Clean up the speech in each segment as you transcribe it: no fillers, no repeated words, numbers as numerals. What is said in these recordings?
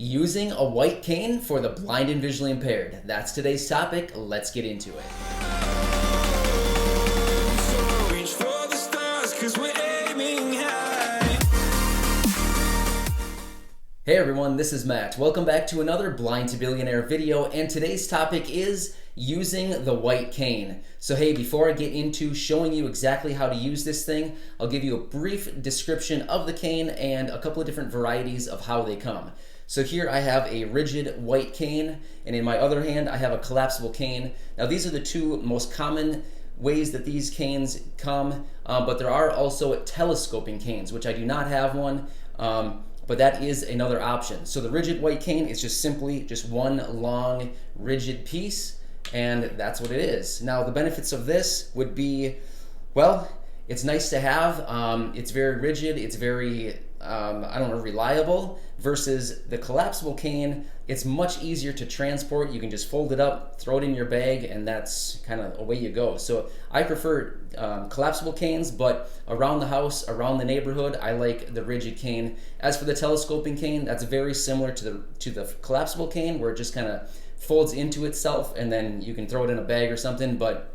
Using a white cane for the blind and visually impaired. That's today's topic. Let's get into it. Reach for the stars, 'cause we're aiming high. Hey everyone, this is Matt. Welcome back to another Blind to Billionaire video, and today's topic is using the white cane. So hey, before I get into showing you exactly how to use this thing, I'll give you a brief description of the cane and a couple of different varieties of how they come. So here I have a rigid white cane, and in my other hand I have a collapsible cane. Now these are the two most common ways that these canes come, but there are also telescoping canes, which I do not have one, but that is another option. So the rigid white cane is just simply just one long rigid piece, and that's what it is. Now the benefits of this would be, well, it's nice to have, it's very rigid, it's very reliable, versus the collapsible cane. It's much easier to transport. You can just fold it up, throw it in your bag, and that's kind of away you go. So I prefer collapsible canes, but around the house, around the neighborhood, I like the rigid cane. As for the telescoping cane, that's very similar to the collapsible cane, where it just kind of folds into itself, and then you can throw it in a bag or something. But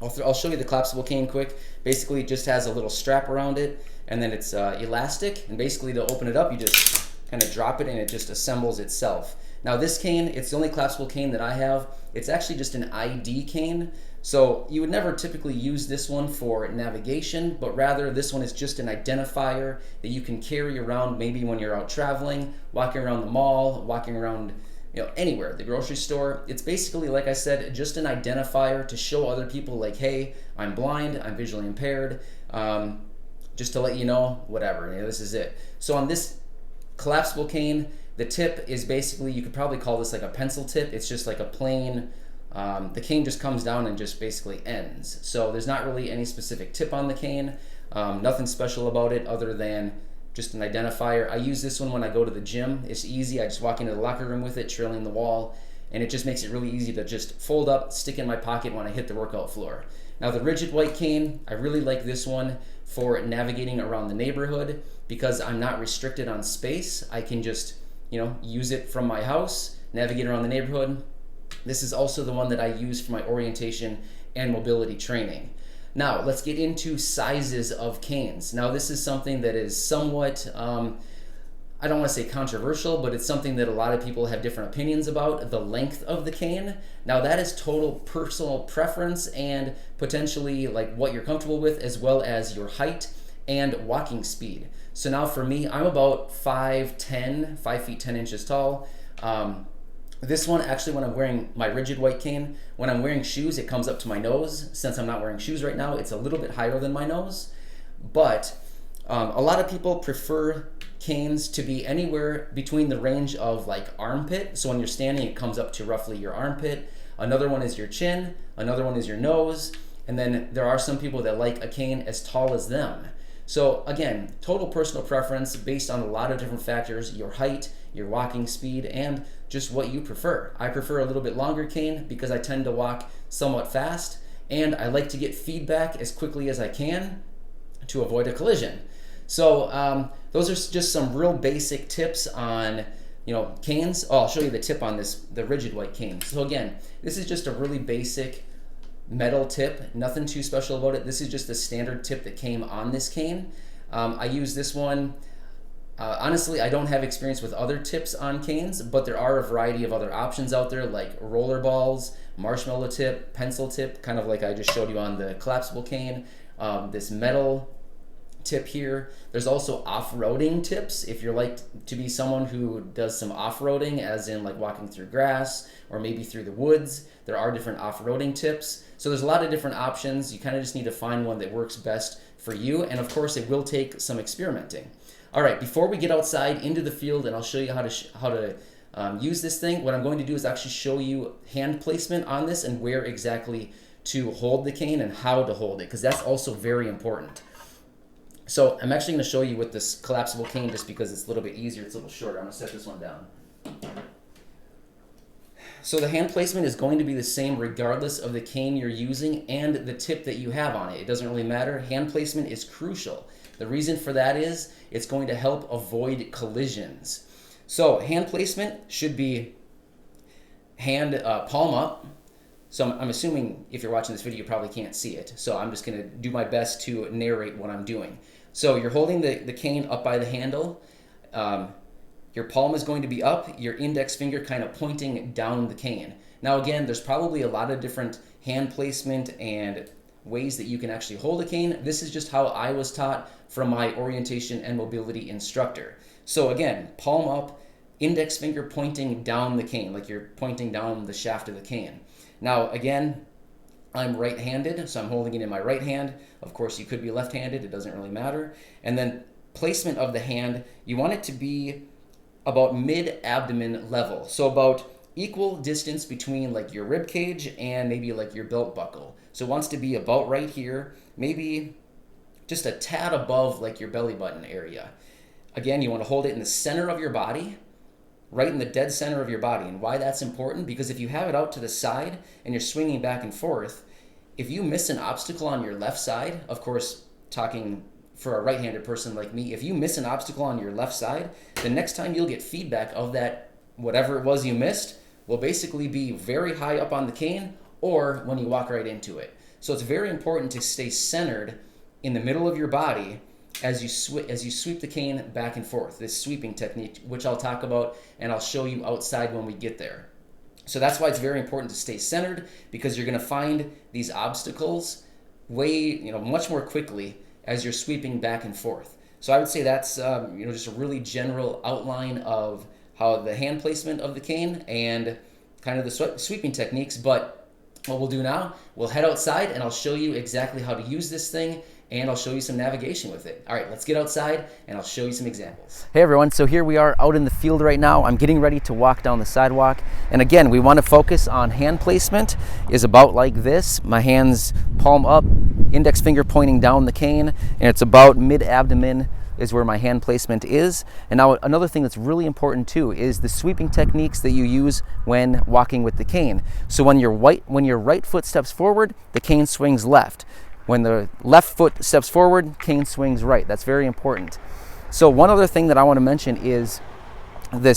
I'll show you the collapsible cane quick. Basically, it just has a little strap around it, and then it's elastic, and basically to open it up, you just kind of drop it and it just assembles itself. Now this cane, it's the only collapsible cane that I have. It's actually just an ID cane, so you would never typically use this one for navigation, but rather this one is just an identifier that you can carry around maybe when you're out traveling, walking around the mall, walking around anywhere, the grocery store. It's basically, like I said, just an identifier to show other people, like, hey, I'm blind, I'm visually impaired, just to let you know, whatever, this is it. So on this collapsible cane, the tip is basically, you could probably call this like a pencil tip. It's just like a plain, the cane just comes down and just basically ends. So there's not really any specific tip on the cane, nothing special about it other than just an identifier. I use this one when I go to the gym. It's easy. I just walk into the locker room with it, trailing the wall, and it just makes it really easy to just fold up, stick in my pocket when I hit the workout floor. Now the rigid white cane, I really like this one for navigating around the neighborhood because I'm not restricted on space. I can just, use it from my house, navigate around the neighborhood. This is also the one that I use for my orientation and mobility training. Now, let's get into sizes of canes. Now, this is something that is somewhat, I don't want to say controversial, but it's something that a lot of people have different opinions about, the length of the cane. Now, that is total personal preference and potentially like what you're comfortable with, as well as your height and walking speed. So now for me, I'm about 5'10", 5 feet 10 inches tall. This one, actually, when I'm wearing my rigid white cane, when I'm wearing shoes, it comes up to my nose. Since I'm not wearing shoes right now, it's a little bit higher than my nose. But a lot of people prefer canes to be anywhere between the range of like armpit. So when you're standing, it comes up to roughly your armpit. Another one is your chin. Another one is your nose. And then there are some people that like a cane as tall as them. So again, total personal preference based on a lot of different factors, your height, your walking speed, and just what you prefer. I prefer a little bit longer cane because I tend to walk somewhat fast, and I like to get feedback as quickly as I can to avoid a collision. So those are just some real basic tips on canes. Oh, I'll show you the tip on the rigid white cane. So again, this is just a really basic metal tip, nothing too special about it. This is just the standard tip that came on this cane. I use this one. Honestly, I don't have experience with other tips on canes, but there are a variety of other options out there, like roller balls, marshmallow tip, pencil tip, kind of like I just showed you on the collapsible cane, this metal tip here. There's also off-roading tips if you're like to be someone who does some off-roading, as in like walking through grass or maybe through the woods. There are different off-roading tips. So there's a lot of different options. You kind of just need to find one that works best for you, and of course it will take some experimenting. All right, before we get outside into the field and I'll show you how to use this thing, what I'm going to do is actually show you hand placement on this and where exactly to hold the cane and how to hold it, because that's also very important. So I'm actually going to show you with this collapsible cane just because it's a little bit easier. It's a little shorter. I'm going to set this one down. So the hand placement is going to be the same regardless of the cane you're using and the tip that you have on it. It doesn't really matter. Hand placement is crucial. The reason for that is it's going to help avoid collisions. So hand placement should be hand palm up. So I'm assuming if you're watching this video, you probably can't see it. So I'm just going to do my best to narrate what I'm doing. So you're holding the cane up by the handle. Your palm is going to be up, your index finger kind of pointing down the cane. Now again, there's probably a lot of different hand placement and ways that you can actually hold a cane. This is just how I was taught from my orientation and mobility instructor. So again, palm up, index finger pointing down the cane, like you're pointing down the shaft of the cane. Now again, I'm right-handed, so I'm holding it in my right hand. Of course, you could be left-handed, it doesn't really matter. And then placement of the hand, you want it to be about mid-abdomen level. So about equal distance between like your rib cage and maybe like your belt buckle. So it wants to be about right here, maybe just a tad above like your belly button area. Again, you want to hold it in the center of your body, right in the dead center of your body. And why that's important? Because if you have it out to the side and you're swinging back and forth, if you miss an obstacle on your left side, of course, talking for a right-handed person like me, if you miss an obstacle on your left side, the next time you'll get feedback of that, whatever it was you missed, will basically be very high up on the cane or when you walk right into it. So it's very important to stay centered in the middle of your body as you sweep the cane back and forth, this sweeping technique, which I'll talk about and I'll show you outside when we get there. So that's why it's very important to stay centered, because you're going to find these obstacles much more quickly as you're sweeping back and forth. So I would say that's just a really general outline of how the hand placement of the cane and kind of the sweeping techniques. But what we'll do now, we'll head outside and I'll show you exactly how to use this thing, and I'll show you some navigation with it. All right, let's get outside and I'll show you some examples. Hey everyone, so here we are out in the field right now. I'm getting ready to walk down the sidewalk. And again, we want to focus on hand placement is about like this. My hands palm up, index finger pointing down the cane, and it's about mid-abdomen is where my hand placement is. And now another thing that's really important too is the sweeping techniques that you use when walking with the cane. So when your right foot steps forward, the cane swings left. When the left foot steps forward, cane swings right. That's very important. So one other thing that I want to mention is the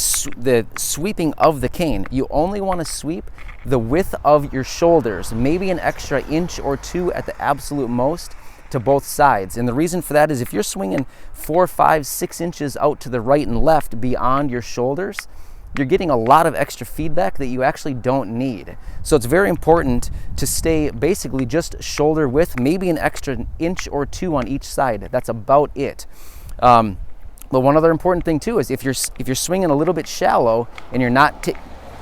sweeping of the cane. You only want to sweep the width of your shoulders, maybe an extra inch or two at the absolute most to both sides. And the reason for that is if you're swinging 4, 5, 6 inches out to the right and left beyond your shoulders, you're getting a lot of extra feedback that you actually don't need. So it's very important to stay basically just shoulder width, maybe an extra inch or two on each side. That's about it. But one other important thing too is if you're swinging a little bit shallow and you're not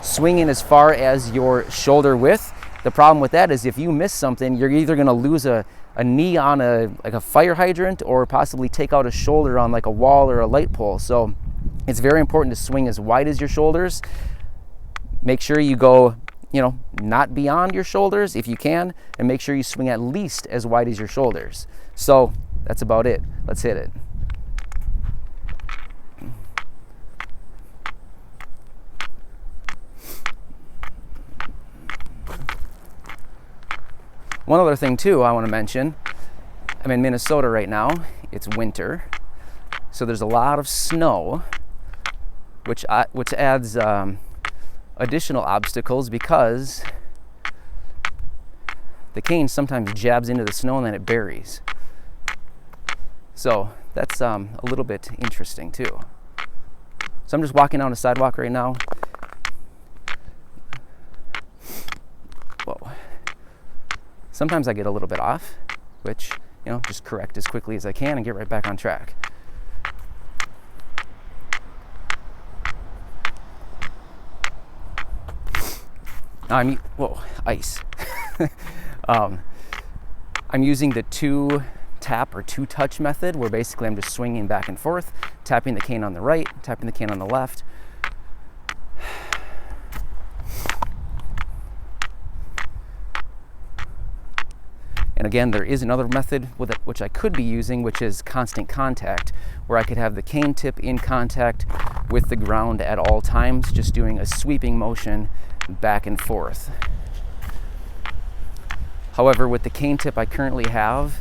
swinging as far as your shoulder width, the problem with that is if you miss something, you're either going to lose a knee on a fire hydrant or possibly take out a shoulder on like a wall or a light pole. So it's very important to swing as wide as your shoulders. Make sure you go, not beyond your shoulders if you can, and make sure you swing at least as wide as your shoulders. So that's about it. Let's hit it. One other thing too I want to mention, I'm in Minnesota right now. It's winter, so there's a lot of snow, which adds additional obstacles because the cane sometimes jabs into the snow and then it buries. So that's a little bit interesting too. So I'm just walking down a sidewalk right now. Whoa. Sometimes I get a little bit off, which, just correct as quickly as I can and get right back on track. Now ice. I'm using the 2-tap or 2-touch method, where basically I'm just swinging back and forth, tapping the cane on the right, tapping the cane on the left. And again, there is another method which I could be using, which is constant contact, where I could have the cane tip in contact with the ground at all times, just doing a sweeping motion back and forth. However, with the cane tip I currently have,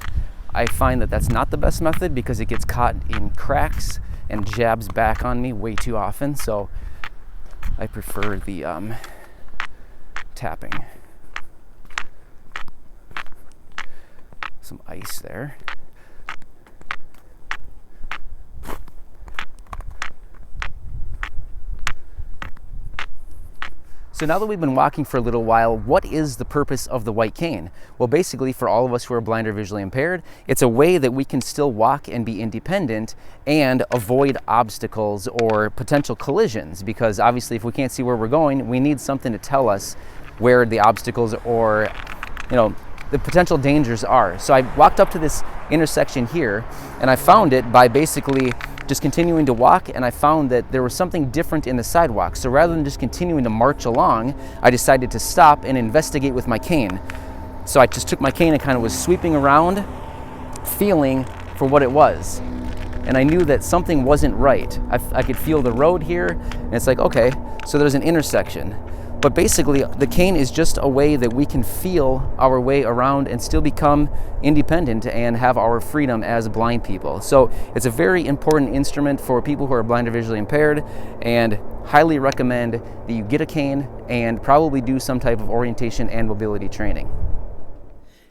I find that that's not the best method because it gets caught in cracks and jabs back on me way too often, so I prefer the tapping. Some ice there. So now that we've been walking for a little while, what is the purpose of the white cane? Well, basically, for all of us who are blind or visually impaired, it's a way that we can still walk and be independent and avoid obstacles or potential collisions, because obviously if we can't see where we're going, we need something to tell us where the obstacles or, the potential dangers are. So I walked up to this intersection here, and I found it by basically just continuing to walk, and I found that there was something different in the sidewalk. So rather than just continuing to march along, I decided to stop and investigate with my cane. So I just took my cane and kind of was sweeping around, feeling for what it was. And I knew that something wasn't right. I could feel the road here, and it's like, okay, so there's an intersection. But basically, the cane is just a way that we can feel our way around and still become independent and have our freedom as blind people. So it's a very important instrument for people who are blind or visually impaired, and highly recommend that you get a cane and probably do some type of orientation and mobility training.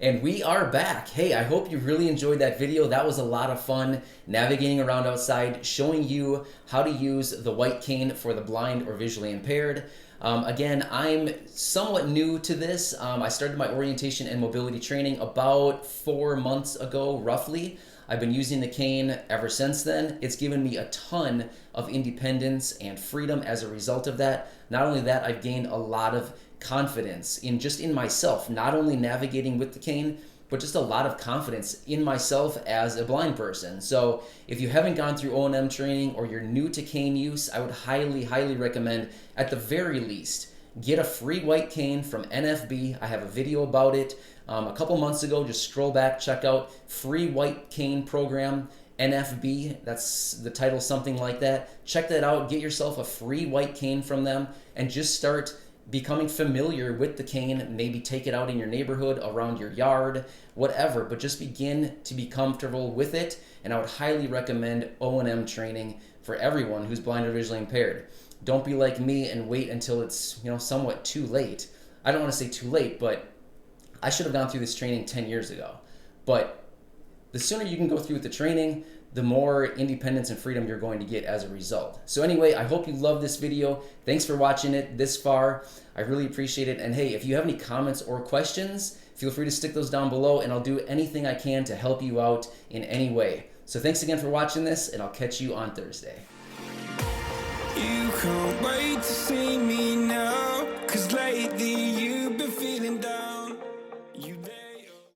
And we are back. Hey, I hope you really enjoyed that video. That was a lot of fun navigating around outside, showing you how to use the white cane for the blind or visually impaired. Again, I'm somewhat new to this. I started my orientation and mobility training about 4 months ago, roughly. I've been using the cane ever since then. It's given me a ton of independence and freedom as a result of that. Not only that, I've gained a lot of confidence in myself, not only navigating with the cane, but just a lot of confidence in myself as a blind person. So if you haven't gone through O&M training or you're new to cane use, I would highly, highly recommend, at the very least, get a free white cane from NFB. I have a video about it a couple months ago. Just scroll back, check out free white cane program, NFB. That's the title, something like that. Check that out. Get yourself a free white cane from them and just start becoming familiar with the cane. Maybe take it out in your neighborhood, around your yard, whatever, but just begin to be comfortable with it. And I would highly recommend O&M training for everyone who's blind or visually impaired. Don't be like me and wait until it's somewhat too late. I don't want to say too late, but I should have gone through this training 10 years ago. But the sooner you can go through with the training, the more independence and freedom you're going to get as a result. So anyway, I hope you love this video. Thanks for watching it this far. I really appreciate it. And hey, if you have any comments or questions, feel free to stick those down below, and I'll do anything I can to help you out in any way. So thanks again for watching this, and I'll catch you on Thursday. You can't wait to see me now, 'cause lately you